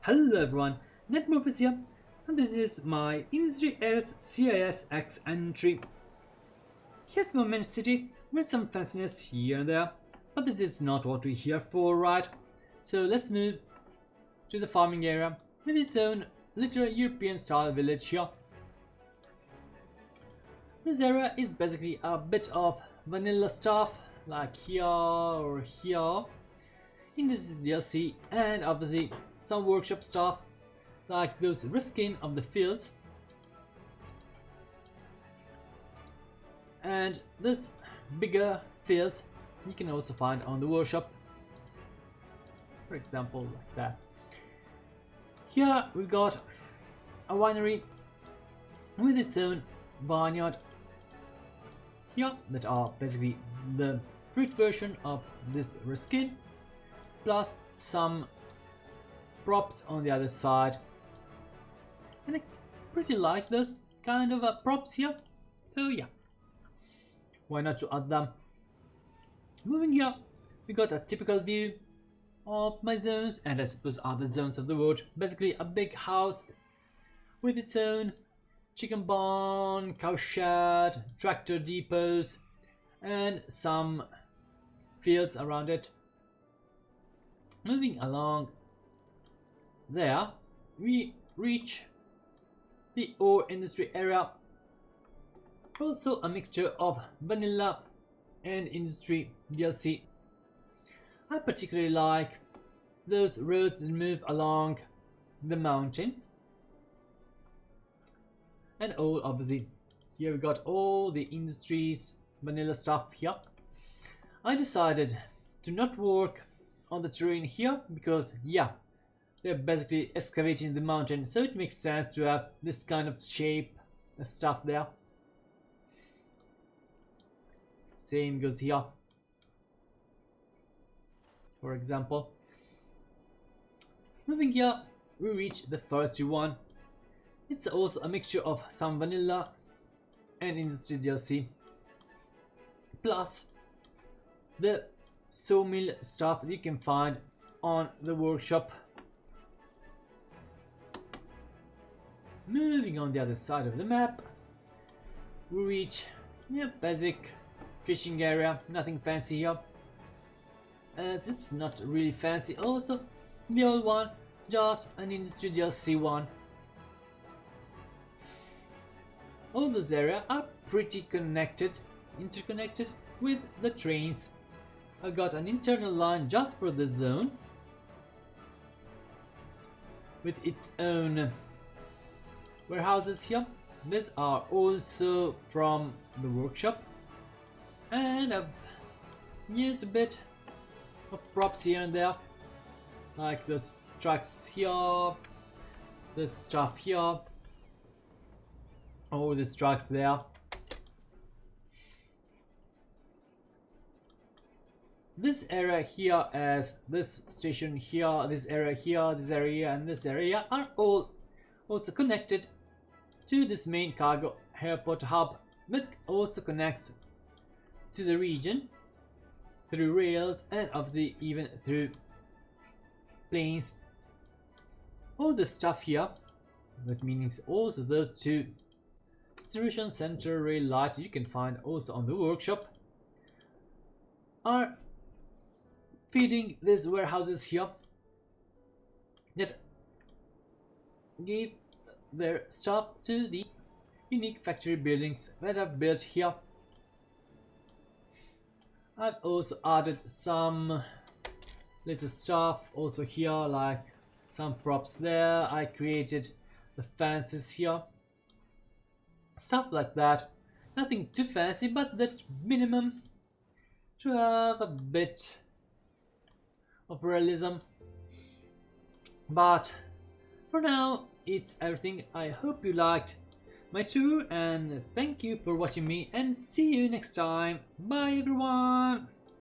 Hello everyone, Netmovers here, and this is my Industry Air's CiaSX entry. Here's my main city with some fanciness here and there, but this is not what we're here for, right? So let's move to the farming area with its own little European style village here. This area is basically a bit of vanilla stuff, like here or here. In this is DLC, and obviously some workshop stuff like those reskin of the fields, and this bigger fields you can also find on the workshop, for example like that. Here we've got a winery with its own vineyard here that are basically the fruit version of this reskin, plus some props on the other side, and I pretty like those kind of props here, so yeah, why not to add them. Moving here, we got a typical view of my zones and I suppose other zones of the world. Basically a big house with its own chicken barn, cow shed, tractor depots, and some fields around it. Moving along there, we reach the ore industry area, also a mixture of vanilla and industry DLC. I particularly like those roads that move along the mountains, and all obviously here we got all the industries vanilla stuff here. I decided to not work on the terrain here because yeah, they're basically excavating the mountain, so it makes sense to have this kind of shape and stuff there. Same goes here, for example. Moving here, we reach the forestry one. It's also a mixture of some vanilla and industry DLC, plus the sawmill stuff you can find on the workshop. Moving on the other side of the map, we reach basic fishing area, nothing fancy here, as it's not really fancy. Also the old one, just an industry DLC one. All those areas are pretty interconnected with the trains. I got an internal line just for the zone with its own warehouses here. These are also from the workshop, and I've used a bit of props here and there, like those trucks here, this stuff here, all these trucks there. This area here, as this station here, this area here, this area and this area are all also connected to this main cargo airport hub that also connects to the region through rails and obviously even through planes. All the stuff here, that means also those two distribution center rail lights you can find also on the workshop, are feeding these warehouses here that give their stuff to the unique factory buildings that I've built here. I've also added some little stuff also here, like some props there. I created the fences here, stuff like that. Nothing too fancy, but that minimum to have a bit of realism. But for now, it's everything. I hope you liked my tour, and thank you for watching me, and see you next time. Bye everyone.